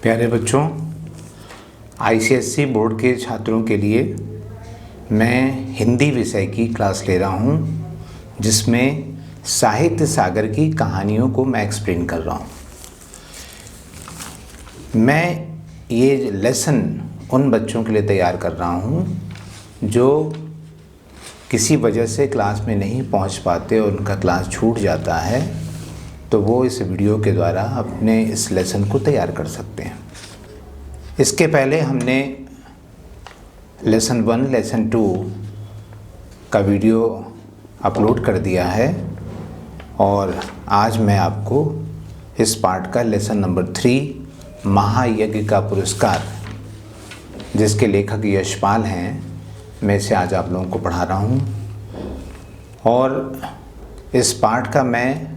प्यारे बच्चों, ICSE board के छात्रों के लिए मैं हिंदी विषय की क्लास ले रहा हूँ, जिसमें साहित्य सागर की कहानियों को मैं एक्सप्लेन कर रहा हूँ। मैं ये लेसन उन बच्चों के लिए तैयार कर रहा हूँ जो किसी वजह से क्लास में नहीं पहुँच पाते और उनका क्लास छूट जाता है, तो वो इस वीडियो के द्वारा अपने इस लेसन को तैयार कर सकते हैं। इसके पहले हमने लेसन 1, लेसन 2 का वीडियो अपलोड कर दिया है और आज मैं आपको इस पार्ट का लेसन नंबर 3 महायज्ञ का पुरस्कार, जिसके लेखक यशपाल हैं, मैं इसे आज आप लोगों को पढ़ा रहा हूँ। और इस पार्ट का मैं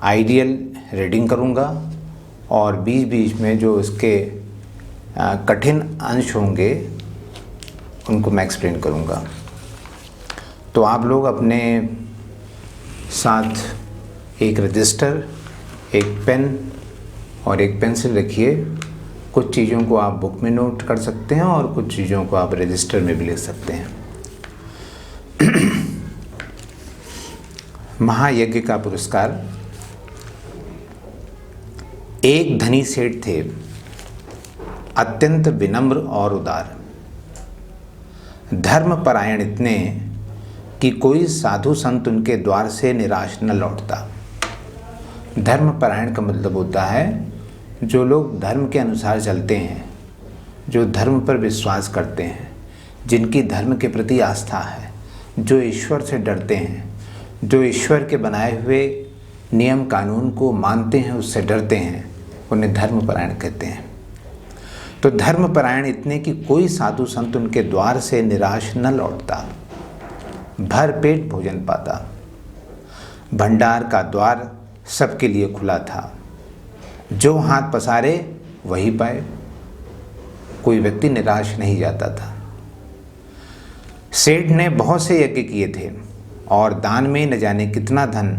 आइडियल रीडिंग करूँगा और बीच बीच में जो इसके कठिन अंश होंगे उनको मैं एक्सप्लेन करूँगा। तो आप लोग अपने साथ एक रजिस्टर, एक पेन और एक पेंसिल रखिए। कुछ चीज़ों को आप बुक में नोट कर सकते हैं और कुछ चीज़ों को आप रजिस्टर में भी लिख सकते हैं। महायज्ञ का पुरस्कार। एक धनी सेठ थे, अत्यंत विनम्र और उदार, धर्मपरायण इतने कि कोई साधु संत उनके द्वार से निराश न लौटता। धर्मपरायण का मतलब होता है जो लोग धर्म के अनुसार चलते हैं, जो धर्म पर विश्वास करते हैं, जिनकी धर्म के प्रति आस्था है, जो ईश्वर से डरते हैं, जो ईश्वर के बनाए हुए नियम कानून को मानते हैं, उससे डरते हैं, उन्हें धर्मपरायण कहते हैं। तो धर्मपरायण इतने कि कोई साधु संत उनके द्वार से निराश न लौटता, भर पेट भोजन पाता। भंडार का द्वार सबके लिए खुला था, जो हाथ पसारे वही पाए, कोई व्यक्ति निराश नहीं जाता था। सेठ ने बहुत से यज्ञ किए थे और दान में न जाने कितना धन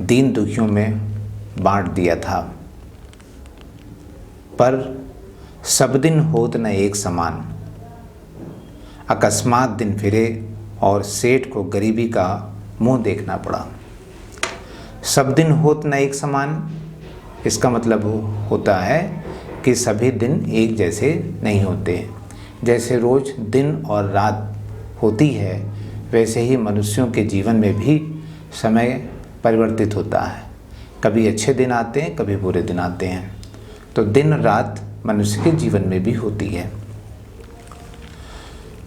दीन दुखियों में बांट दिया था, पर सब दिन होत न एक समान। अकस्मात दिन फिरे और सेठ को गरीबी का मुंह देखना पड़ा। सब दिन होत न एक समान, इसका मतलब होता है कि सभी दिन एक जैसे नहीं होते। जैसे रोज़ दिन और रात होती है, वैसे ही मनुष्यों के जीवन में भी समय परिवर्तित होता है। कभी अच्छे दिन आते हैं, कभी बुरे दिन आते हैं। तो दिन रात मनुष्य के जीवन में भी होती है।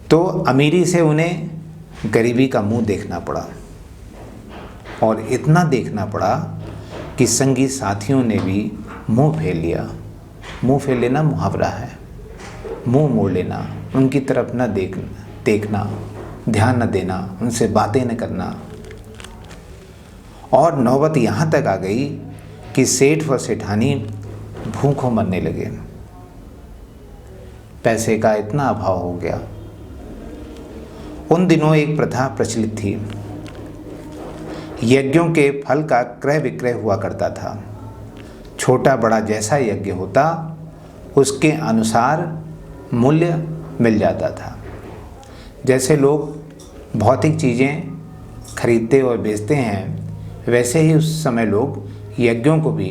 तो अमीरी से उन्हें गरीबी का मुंह देखना पड़ा, और इतना देखना पड़ा कि संगी साथियों ने भी मुंह फेर लिया। मुंह फेर लेना मुहावरा है, मुंह मोड़ लेना, उनकी तरफ न देखना, ध्यान न देना, उनसे बातें न करना। और नौबत यहाँ तक आ गई कि सेठ व सेठानी भूखों मरने लगे। पैसे का इतना अभाव हो गया। उन दिनों एक प्रथा प्रचलित थी, यज्ञों के फल का क्रय विक्रय हुआ करता था। छोटा बड़ा जैसा यज्ञ होता, उसके अनुसार मूल्य मिल जाता था। जैसे लोग भौतिक चीज़ें खरीदते और बेचते हैं, वैसे ही उस समय लोग यज्ञों को भी,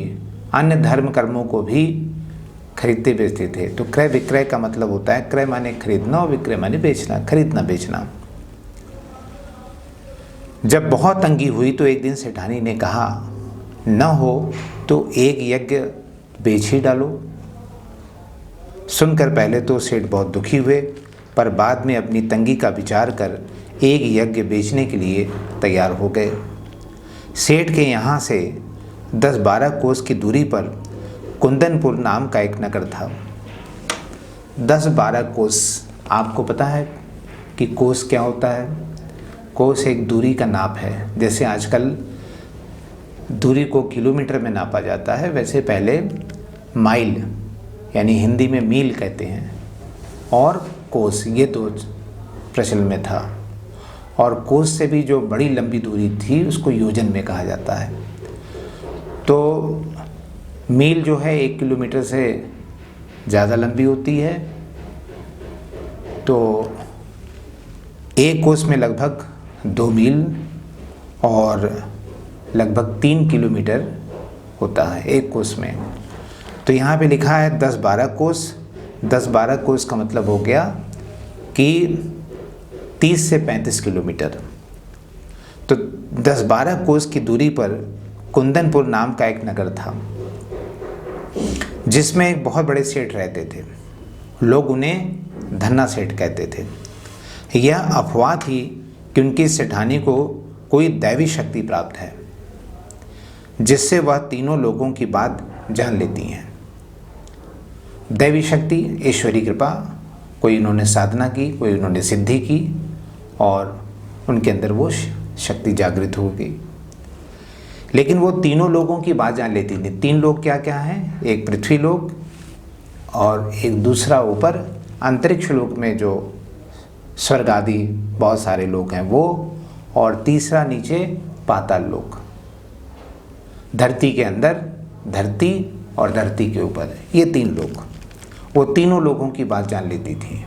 अन्य धर्म कर्मों को भी खरीदते बेचते थे। तो क्रय विक्रय का मतलब होता है, क्रय माने खरीदना और विक्रय माने बेचना, खरीदना बेचना। जब बहुत तंगी हुई तो एक दिन सेठानी ने कहा, न हो तो एक यज्ञ बेच ही डालो। सुनकर पहले तो सेठ बहुत दुखी हुए, पर बाद में अपनी तंगी का विचार कर एक यज्ञ बेचने के लिए तैयार हो गए। सेठ के यहाँ से 10-12 कोस की दूरी पर कुंदनपुर नाम का एक नगर था। 10-12 कोस, आपको पता है कि कोस क्या होता है? कोस एक दूरी का नाप है। जैसे आजकल दूरी को किलोमीटर में नापा जाता है, वैसे पहले माइल, यानी हिंदी में मील कहते हैं, और कोस, ये दो प्रचलन में था। और कोस से भी जो बड़ी लंबी दूरी थी उसको योजन में कहा जाता है। तो मील जो है 1 किलोमीटर से ज़्यादा लंबी होती है। तो एक कोस में लगभग 2 मील और लगभग 3 किलोमीटर होता है एक कोस में। तो यहाँ पे लिखा है 10-12 कोस। 10-12 कोस का मतलब हो गया कि 30 से 35 किलोमीटर। तो 10-12 कोस की दूरी पर कुंदनपुर नाम का एक नगर था, जिसमें एक बहुत बड़े सेठ रहते थे। लोग उन्हें धन्ना सेठ कहते थे। यह अफवाह थी कि उनकी सेठानी को कोई दैवी शक्ति प्राप्त है, जिससे वह तीनों लोगों की बात जान लेती हैं। दैवी शक्ति, ईश्वरी कृपा, कोई उन्होंने साधना की, कोई उन्होंने सिद्धि की और उनके अंदर वो शक्ति जागृत हो गई। लेकिन वो तीनों लोगों की बात जान लेती थी। 3 लोग क्या क्या हैं? एक पृथ्वी लोक और एक दूसरा ऊपर अंतरिक्ष लोक में जो स्वर्ग आदि बहुत सारे लोग हैं वो, और तीसरा नीचे पाताल लोक। धरती के अंदर, धरती और धरती के ऊपर, ये 3 लोग। वो तीनों लोगों की बात जान लेती थी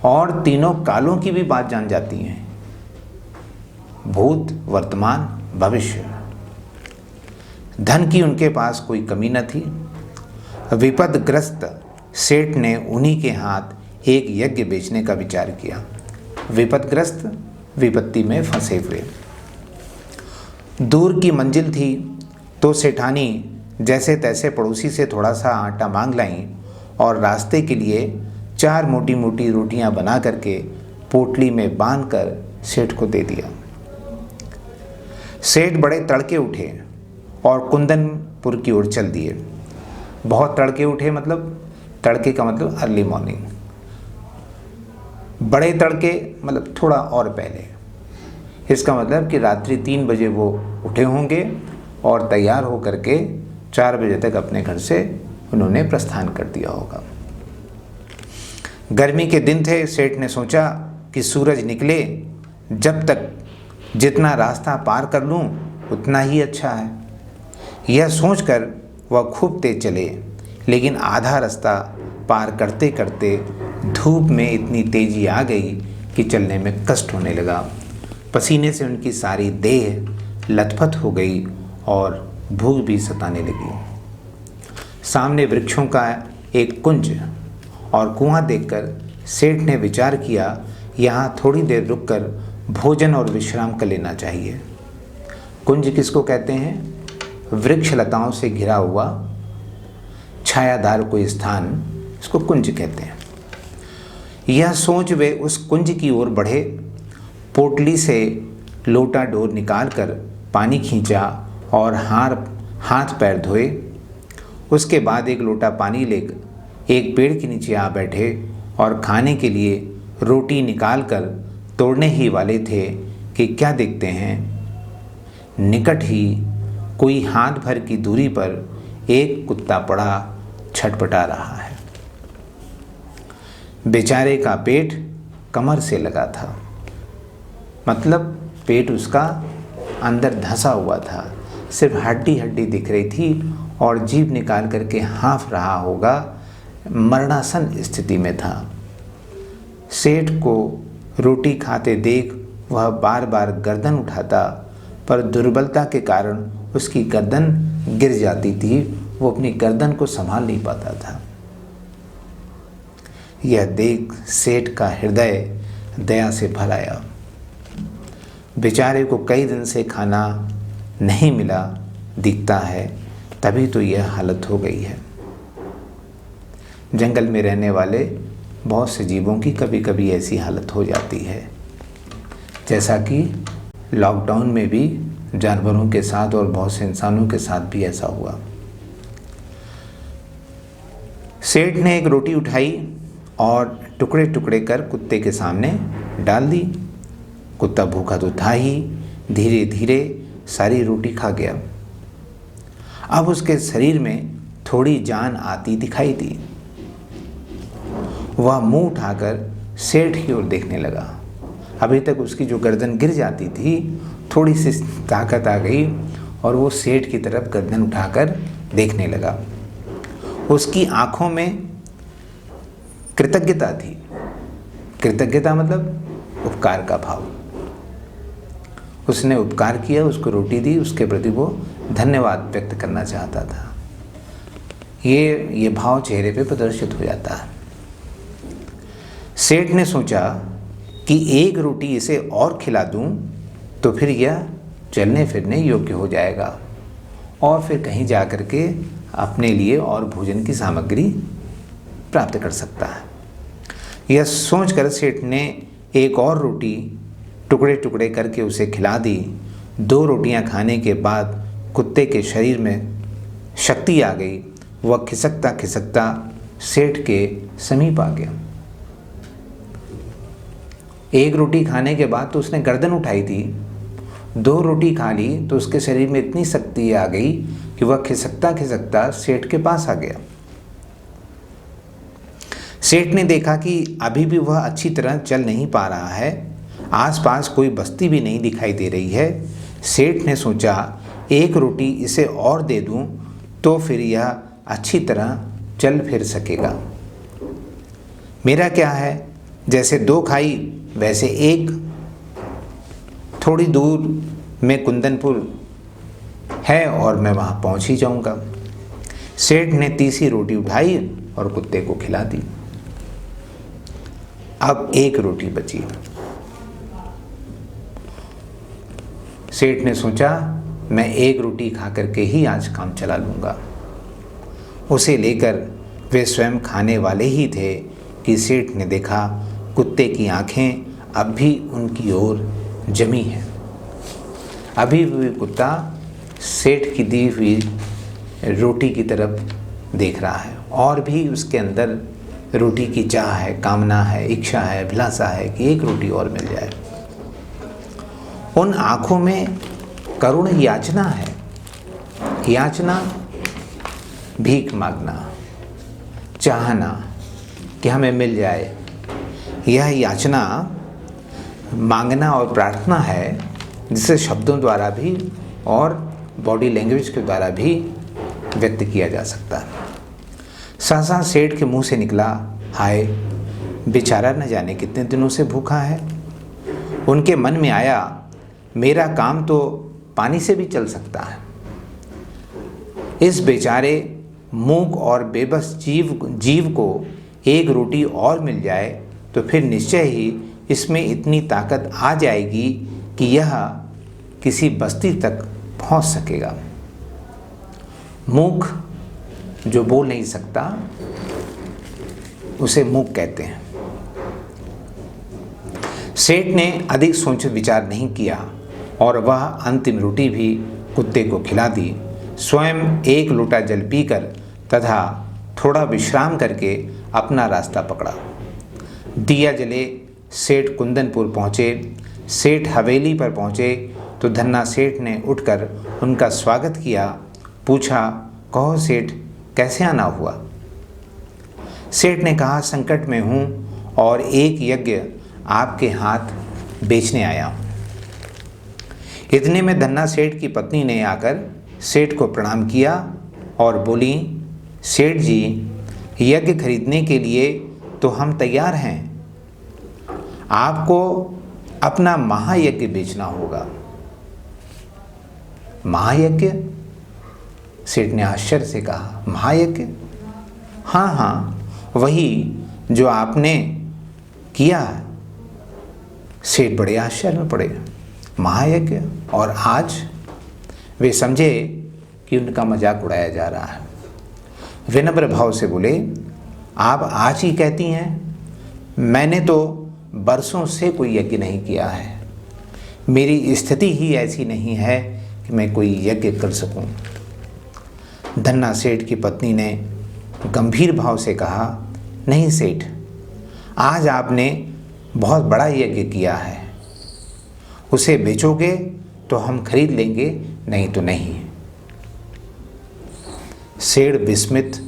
और तीनों कालों की भी बात जान जाती हैं, भूत, वर्तमान, भविष्य। धन की उनके पास कोई कमी न थी। विपदग्रस्त सेठ ने उन्हीं के हाथ एक यज्ञ बेचने का विचार किया। विपदग्रस्त, विपत्ति में फंसे हुए। दूर की मंजिल थी तो सेठानी जैसे तैसे पड़ोसी से थोड़ा सा आटा मांग लाई और रास्ते के लिए 4 मोटी मोटी रोटियां बना करके पोटली में बांधकर सेठ को दे दिया। सेठ बड़े तड़के उठे और कुंदनपुर की ओर चल दिए। बहुत तड़के उठे, मतलब तड़के का मतलब अर्ली मॉर्निंग। बड़े तड़के मतलब थोड़ा और पहले। इसका मतलब कि रात्रि 3 बजे वो उठे होंगे और तैयार हो करके 4 बजे तक अपने घर से उन्होंने प्रस्थान कर दिया होगा। गर्मी के दिन थे। सेठ ने सोचा कि सूरज निकले जब तक जितना रास्ता पार कर लूँ उतना ही अच्छा है। यह सोचकर वह खूब तेज चले, लेकिन आधा रास्ता पार करते करते धूप में इतनी तेजी आ गई कि चलने में कष्ट होने लगा। पसीने से उनकी सारी देह लथपथ हो गई और भूख भी सताने लगी। सामने वृक्षों का एक कुंज और कुआं देखकर सेठ ने विचार किया, यहाँ थोड़ी देर रुककर भोजन और विश्राम कर लेना चाहिए। कुंज किसको कहते हैं? वृक्ष लताओं से घिरा हुआ छायादार कोई स्थान, इसको कुंज कहते हैं। यह सोच वे उस कुंज की ओर बढ़े। पोटली से लोटा डोर निकालकर पानी खींचा और हाथ पैर धोए। उसके बाद एक लोटा पानी लेकर एक पेड़ के नीचे आ बैठे और खाने के लिए रोटी निकालकर तोड़ने ही वाले थे कि क्या देखते हैं, निकट ही कोई हाथ भर की दूरी पर एक कुत्ता पड़ा छटपटा रहा है। बेचारे का पेट कमर से लगा था, मतलब पेट उसका अंदर धंसा हुआ था, सिर्फ हड्डी हड्डी दिख रही थी और जीभ निकाल करके हाँफ रहा होगा, मरणासन स्थिति में था। सेठ को रोटी खाते देख वह बार बार गर्दन उठाता, पर दुर्बलता के कारण उसकी गर्दन गिर जाती थी। वो अपनी गर्दन को संभाल नहीं पाता था। यह देख सेठ का हृदय दया से भर आया। बेचारे को कई दिन से खाना नहीं मिला दिखता है, तभी तो यह हालत हो गई है। जंगल में रहने वाले बहुत से जीवों की कभी कभी ऐसी हालत हो जाती है, जैसा कि लॉकडाउन में भी जानवरों के साथ और बहुत से इंसानों के साथ भी ऐसा हुआ। सेठ ने एक रोटी उठाई और टुकड़े टुकड़े कर कुत्ते के सामने डाल दी। कुत्ता भूखा तो था ही, धीरे धीरे सारी रोटी खा गया। अब उसके शरीर में थोड़ी जान आती दिखाई दी। वह मुंह उठाकर सेठ की ओर देखने लगा। अभी तक उसकी जो गर्दन गिर जाती थी, थोड़ी सी ताकत आ गई और वो सेठ की तरफ गर्दन उठाकर देखने लगा। उसकी आंखों में कृतज्ञता थी। कृतज्ञता मतलब उपकार का भाव। उसने उपकार किया, उसको रोटी दी, उसके प्रति वो धन्यवाद व्यक्त करना चाहता था। ये भाव चेहरे पे प्रदर्शित हो जाता है। सेठ ने सोचा कि एक रोटी इसे और खिला दूं तो फिर यह चलने फिरने योग्य हो जाएगा और फिर कहीं जा कर के अपने लिए और भोजन की सामग्री प्राप्त कर सकता है। यह सोचकर सेठ ने एक और रोटी टुकड़े टुकड़े करके उसे खिला दी। 2 रोटियां खाने के बाद कुत्ते के शरीर में शक्ति आ गई। वह खिसकता खिसकता सेठ के समीप आ गया। 1 रोटी खाने के बाद तो उसने गर्दन उठाई थी, 2 रोटी खा ली तो उसके शरीर में इतनी शक्ति आ गई कि वह खिसकता खिसकता सेठ के पास आ गया। सेठ ने देखा कि अभी भी वह अच्छी तरह चल नहीं पा रहा है, आसपास कोई बस्ती भी नहीं दिखाई दे रही है। सेठ ने सोचा 1 रोटी इसे और दे दूं तो फिर यह अच्छी तरह चल फिर सकेगा। मेरा क्या है, जैसे 2 खाई वैसे 1। थोड़ी दूर में कुंदनपुर है और मैं वहाँ पहुँच ही जाऊँगा। सेठ ने तीसरी रोटी उठाई और कुत्ते को खिला दी। अब 1 रोटी बची। सेठ ने सोचा मैं 1 रोटी खा करके ही आज काम चला लूँगा। उसे लेकर वे स्वयं खाने वाले ही थे कि सेठ ने देखा कुत्ते की आंखें अब भी उनकी ओर जमी हैं। अभी भी कुत्ता सेठ की दी हुई रोटी की तरफ देख रहा है और भी उसके अंदर रोटी की चाह है, कामना है, इच्छा है, अभिलाषा है कि 1 रोटी और मिल जाए। उन आँखों में करुण याचना है। याचना भीख मांगना, चाहना कि हमें मिल जाए। यह याचना मांगना और प्रार्थना है जिसे शब्दों द्वारा भी और बॉडी लैंग्वेज के द्वारा भी व्यक्त किया जा सकता है। सहसा सेठ के मुंह से निकला, हाय बेचारा न जाने कितने दिनों से भूखा है। उनके मन में आया मेरा काम तो पानी से भी चल सकता है। इस बेचारे मूक और बेबस जीव को 1 रोटी और मिल जाए तो फिर निश्चय ही इसमें इतनी ताकत आ जाएगी कि यह किसी बस्ती तक पहुंच सकेगा। मूक जो बोल नहीं सकता उसे मूक कहते हैं। सेठ ने अधिक सोच विचार नहीं किया और वह अंतिम रोटी भी कुत्ते को खिला दी। स्वयं 1 लोटा जल पीकर तथा थोड़ा विश्राम करके अपना रास्ता पकड़ा। दिया जले सेठ कुंदनपुर पहुँचे। सेठ हवेली पर पहुँचे तो धन्ना सेठ ने उठकर उनका स्वागत किया। पूछा, कहो सेठ कैसे आना हुआ? सेठ ने कहा, संकट में हूँ और एक यज्ञ आपके हाथ बेचने आया हूँ। इतने में धन्ना सेठ की पत्नी ने आकर सेठ को प्रणाम किया और बोली, सेठ जी यज्ञ खरीदने के लिए तो हम तैयार हैं, आपको अपना महायज्ञ बेचना होगा। महायज्ञ? सेठ ने आश्चर्य से कहा, महायज्ञ? हाँ हाँ, वही जो आपने किया। सेठ बड़े आश्चर्य में पड़े, महायज्ञ? और आज? वे समझे कि उनका मजाक उड़ाया जा रहा है। विनम्र भाव से बोले, आप आज ही कहती हैं? मैंने तो बरसों से कोई यज्ञ नहीं किया है। मेरी स्थिति ही ऐसी नहीं है कि मैं कोई यज्ञ कर सकूं। धन्ना सेठ की पत्नी ने गंभीर भाव से कहा, नहीं सेठ, आज आपने बहुत बड़ा यज्ञ किया है। उसे बेचोगे तो हम खरीद लेंगे, नहीं तो नहीं। सेठ विस्मित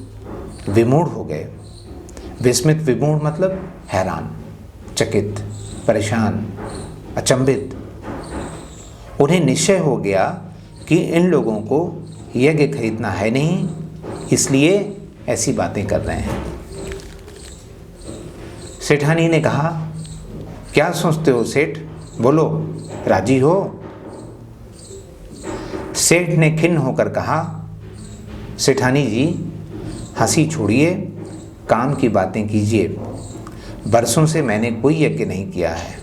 विमूढ़ हो गए। विस्मित विमूढ़ मतलब हैरान, चकित, परेशान, अचंभित। उन्हें निश्चय हो गया कि इन लोगों को यज्ञ खरीदना है नहीं, इसलिए ऐसी बातें कर रहे हैं। सेठानी ने कहा, क्या सोचते हो सेठ, बोलो, राजी हो? सेठ ने खिन्न होकर कहा, सेठानी जी, हंसी छोड़िए, काम की बातें कीजिए। बरसों से मैंने कोई यज्ञ नहीं किया है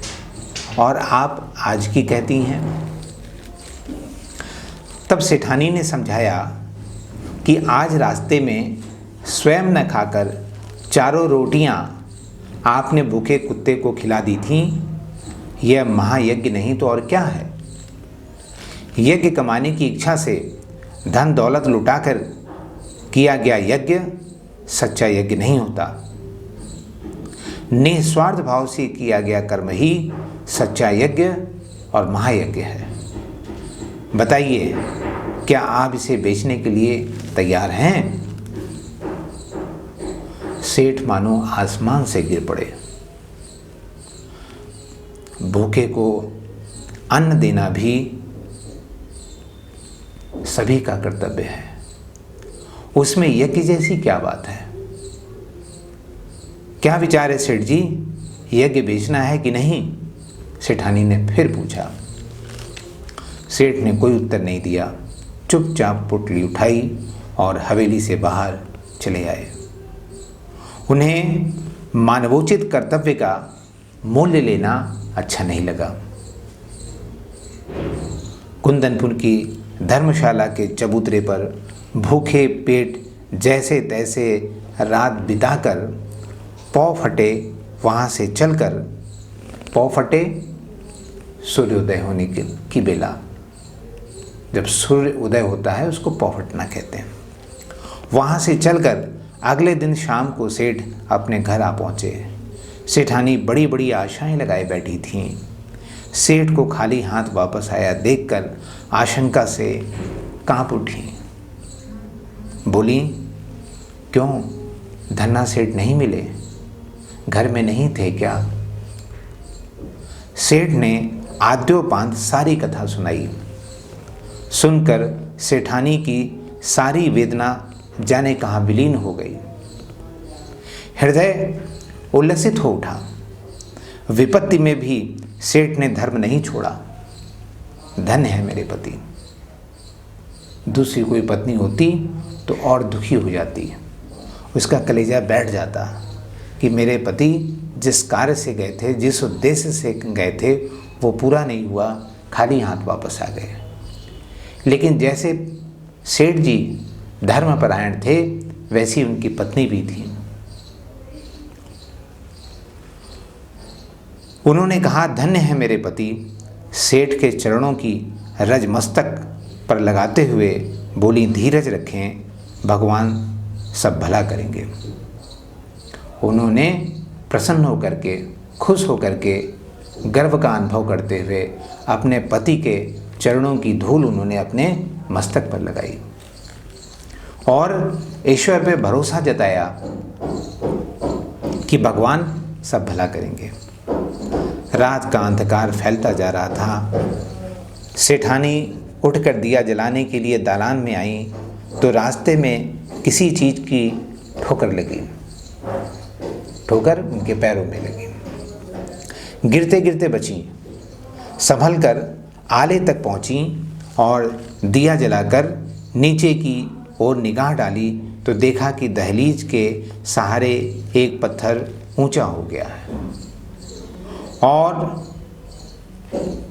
और आप आज की कहती हैं। तब सेठानी ने समझाया कि आज रास्ते में स्वयं न खाकर 4 रोटियां आपने भूखे कुत्ते को खिला दी थीं। यह महायज्ञ नहीं तो और क्या है। यज्ञ कमाने की इच्छा से धन दौलत लुटाकर किया गया यज्ञ सच्चा यज्ञ नहीं होता। निस्वार्थ भाव से किया गया कर्म ही सच्चा यज्ञ और महायज्ञ है। बताइए, क्या आप इसे बेचने के लिए तैयार हैं? सेठ मानो आसमान से गिर पड़े। भूखे को अन्न देना भी सभी का कर्तव्य है, उसमें यज्ञ जैसी क्या बात है? क्या विचार है सेठ जी, यज्ञ बेचना है कि नहीं? सेठानी ने फिर पूछा। सेठ ने कोई उत्तर नहीं दिया, चुपचाप पुटली उठाई और हवेली से बाहर चले आए। उन्हें मानवोचित कर्तव्य का मूल्य लेना अच्छा नहीं लगा। कुंदनपुर की धर्मशाला के चबूतरे पर भूखे पेट जैसे तैसे रात बिताकर पौ फटे वहाँ से चलकर, पौ फटे सूर्योदय होने की बेला, जब सूर्य उदय होता है उसको पौ फटना कहते हैं, वहाँ से चलकर अगले दिन शाम को सेठ अपने घर आ पहुँचे। सेठानी बड़ी बड़ी आशाएं लगाए बैठी थीं। सेठ को खाली हाथ वापस आया देखकर आशंका से कांप उठी। बोली, क्यों, धन्ना सेठ नहीं मिले? घर में नहीं थे क्या? सेठ ने आद्योपांत सारी कथा सुनाई। सुनकर सेठानी की सारी वेदना जाने कहाँ विलीन हो गई। हृदय उल्लसित हो उठा। विपत्ति में भी सेठ ने धर्म नहीं छोड़ा। धन्य है मेरे पति। दूसरी कोई पत्नी होती तो और दुखी हो जाती, उसका कलेजा बैठ जाता कि मेरे पति जिस कार्य से गए थे, जिस उद्देश्य से गए थे, वो पूरा नहीं हुआ, खाली हाथ वापस आ गए। लेकिन जैसे सेठ जी धर्मपरायण थे, वैसी उनकी पत्नी भी थी। उन्होंने कहा, धन्य है मेरे पति। सेठ के चरणों की रज मस्तक पर लगाते हुए बोली, धीरज रखें, भगवान सब भला करेंगे। उन्होंने प्रसन्न होकर के, खुश होकर के, गर्व का अनुभव करते हुए अपने पति के चरणों की धूल उन्होंने अपने मस्तक पर लगाई और ईश्वर पे भरोसा जताया कि भगवान सब भला करेंगे। रात का अंधकार फैलता जा रहा था। सेठानी उठकर दिया जलाने के लिए दालान में आई तो रास्ते में किसी चीज़ की ठोकर लगी। ठोकर उनके पैरों में लगी। गिरते गिरते बची, संभल कर आले तक पहुंची और दिया जलाकर नीचे की ओर निगाह डाली तो देखा कि दहलीज के सहारे एक पत्थर ऊंचा हो गया है और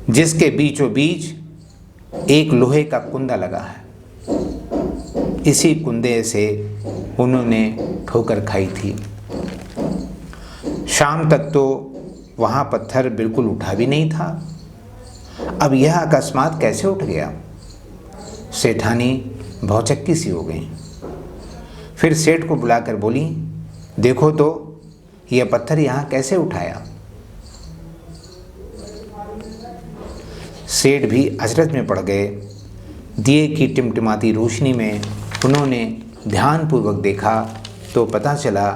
जिसके बीचों बीच एक लोहे का कुंदा लगा है। इसी कुंदे से उन्होंने ठोकर खाई थी। शाम तक तो वहाँ पत्थर बिल्कुल उठा भी नहीं था। अब यह अकस्मात कैसे उठ गया? सेठानी भौचक्की सी हो गई। फिर सेठ को बुलाकर बोली, देखो तो यह पत्थर यहाँ कैसे उठाया? सेठ भी अचरज में पड़ गए। दिए की टिमटिमाती रोशनी में उन्होंने ध्यानपूर्वक देखा तो पता चला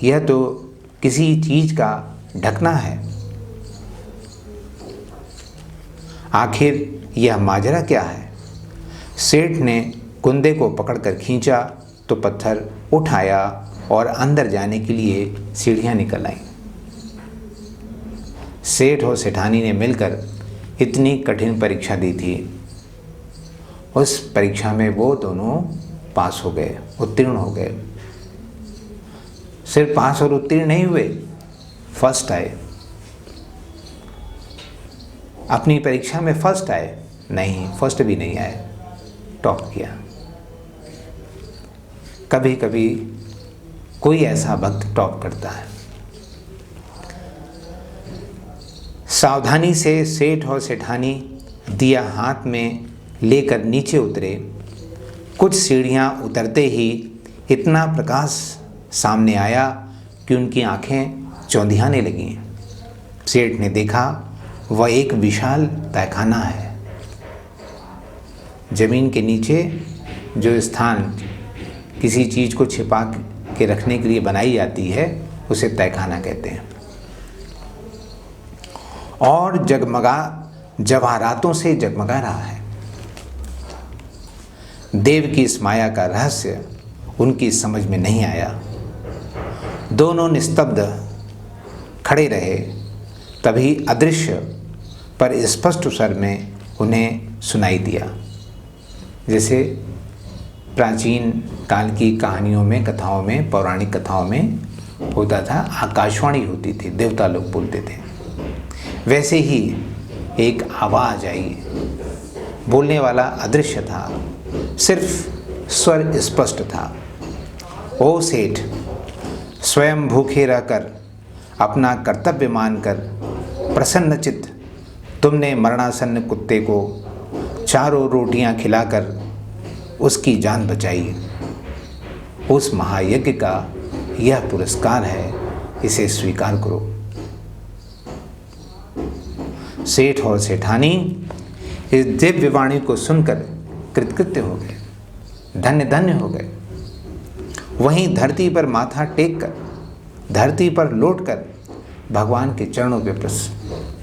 यह तो किसी चीज़ का ढकना है। आखिर यह माजरा क्या है? सेठ ने कुंदे को पकड़कर खींचा तो पत्थर उठाया और अंदर जाने के लिए सीढ़ियाँ निकल आईं। सेठ और सेठानी ने मिलकर इतनी कठिन परीक्षा दी थी, उस परीक्षा में वो दोनों पास हो गए, उत्तीर्ण हो गए। सिर्फ पास और उत्तीर्ण नहीं हुए, फर्स्ट आए। अपनी परीक्षा में फर्स्ट आए? नहीं, फर्स्ट भी नहीं आए, टॉप किया। कभी कभी कोई ऐसा भक्त टॉप करता है। सावधानी से सेठ और सेठानी दिया हाथ में लेकर नीचे उतरे। कुछ सीढ़ियां उतरते ही इतना प्रकाश सामने आया कि उनकी आंखें चौंधियाने लगीं। सेठ ने देखा वह एक विशाल तहखाना है। जमीन के नीचे जो स्थान किसी चीज़ को छिपा के रखने के लिए बनाई जाती है उसे तहखाना कहते हैं। और जवाहरातों से जगमगा रहा है। देव की इस माया का रहस्य उनकी समझ में नहीं आया। दोनों निस्तब्ध खड़े रहे। तभी अदृश्य पर स्पष्ट स्वर में उन्हें सुनाई दिया। जैसे प्राचीन काल की कहानियों में, कथाओं में, पौराणिक कथाओं में होता था, आकाशवाणी होती थी, देवता लोग बोलते थे, वैसे ही एक आवाज़ आई। बोलने वाला अदृश्य था, सिर्फ स्वर स्पष्ट था। ओ सेठ, स्वयं भूखे रहकर अपना कर्तव्य मानकर प्रसन्नचित्त तुमने मरणासन्न कुत्ते को 4 रोटियां खिलाकर उसकी जान बचाई। उस महायज्ञ का यह पुरस्कार है, इसे स्वीकार करो। सेठ और सेठानी इस दिव्य वाणी को सुनकर कृतकृत्य हो गए, धन्य धन्य हो गए। वहीं धरती पर माथा टेक कर, धरती पर लौटकर भगवान के चरणों पे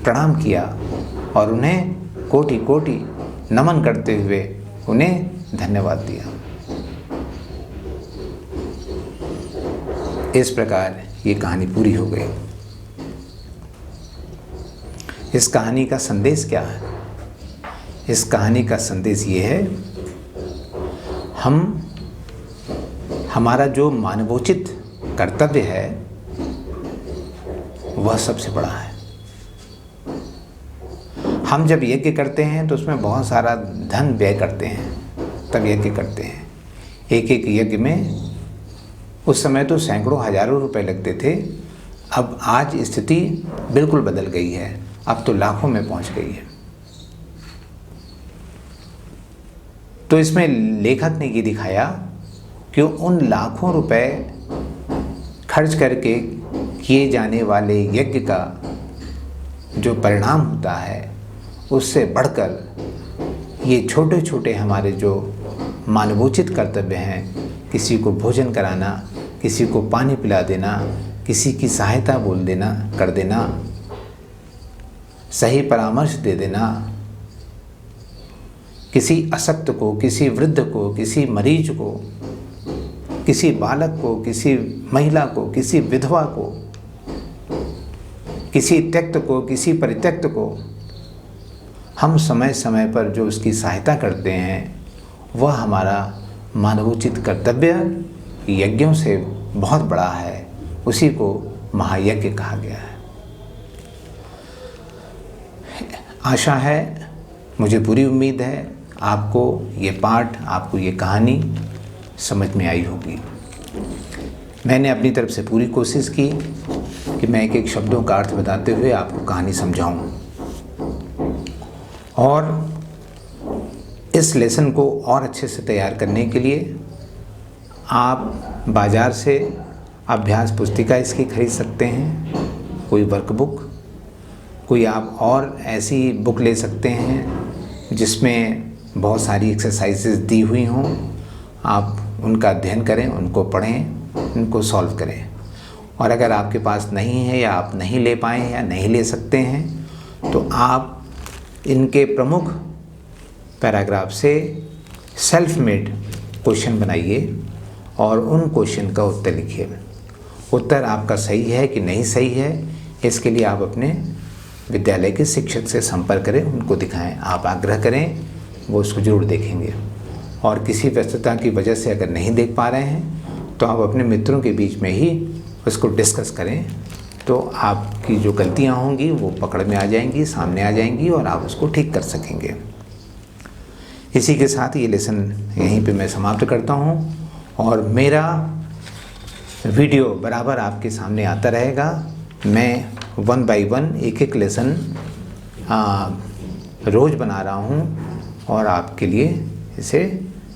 प्रणाम किया और उन्हें कोटि कोटि नमन करते हुए उन्हें धन्यवाद दिया। इस प्रकार ये कहानी पूरी हो गई। इस कहानी का संदेश क्या है? इस कहानी का संदेश ये है, हमारा जो मानवोचित कर्तव्य है वह सबसे बड़ा है। हम जब यज्ञ करते हैं तो उसमें बहुत सारा धन व्यय करते हैं, तब यज्ञ करते हैं। एक एक यज्ञ में उस समय तो सैकड़ों हजारों रुपए लगते थे। अब आज स्थिति बिल्कुल बदल गई है, अब तो लाखों में पहुंच गई है। तो इसमें लेखक ने ये दिखाया कि उन लाखों रुपए खर्च करके किए जाने वाले यज्ञ का जो परिणाम होता है उससे बढ़कर ये छोटे छोटे हमारे जो मानवोचित कर्तव्य हैं, किसी को भोजन कराना, किसी को पानी पिला देना, किसी की सहायता बोल देना, कर देना, सही परामर्श दे देना, किसी अशक्त को, किसी वृद्ध को, किसी मरीज को, किसी बालक को, किसी महिला को, किसी विधवा को, किसी त्यक्त को, किसी परित्यक्त को हम समय समय पर जो उसकी सहायता करते हैं वह हमारा मानवोचित कर्तव्य यज्ञों से बहुत बड़ा है। उसी को महायज्ञ कहा गया है। आशा है, मुझे पूरी उम्मीद है आपको ये पाठ, आपको ये कहानी समझ में आई होगी। मैंने अपनी तरफ से पूरी कोशिश की कि मैं एक एक शब्दों का अर्थ बताते हुए आपको कहानी समझाऊं। और इस लेसन को और अच्छे से तैयार करने के लिए आप बाज़ार से अभ्यास पुस्तिका इसकी खरीद सकते हैं, कोई वर्कबुक, कोई आप और ऐसी बुक ले सकते हैं जिसमें बहुत सारी एक्सरसाइजेस दी हुई हों। आप उनका अध्ययन करें, उनको पढ़ें, उनको सॉल्व करें। और अगर आपके पास नहीं है या आप नहीं ले पाएँ या नहीं ले सकते हैं तो आप इनके प्रमुख पैराग्राफ से सेल्फ मेड क्वेश्चन बनाइए और उन क्वेश्चन का उत्तर लिखिए। उत्तर आपका सही है कि नहीं सही है, इसके लिए आप अपने विद्यालय के शिक्षक से संपर्क करें, उनको दिखाएं। आप आग्रह करें, वो उसको ज़रूर देखेंगे। और किसी व्यस्तता की वजह से अगर नहीं देख पा रहे हैं तो आप अपने मित्रों के बीच में ही उसको डिस्कस करें, तो आपकी जो गलतियां होंगी वो पकड़ में आ जाएंगी, सामने आ जाएंगी और आप उसको ठीक कर सकेंगे। इसी के साथ ये लेसन यहीं पे मैं समाप्त करता हूँ और मेरा वीडियो बराबर आपके सामने आता रहेगा। मैं 1 बाय 1 एक लेसन रोज़ बना रहा हूँ और आपके लिए इसे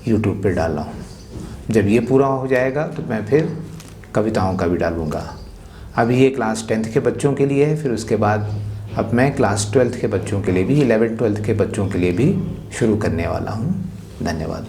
YouTube पे डाल रहा हूँ। जब ये पूरा हो जाएगा तो मैं फिर कविताओं का भी डालूँगा। अभी ये क्लास 10th के बच्चों के लिए है, फिर उसके बाद अब मैं क्लास 12th के बच्चों के लिए भी, 11th 12th के बच्चों के लिए भी शुरू करने वाला हूँ। धन्यवाद।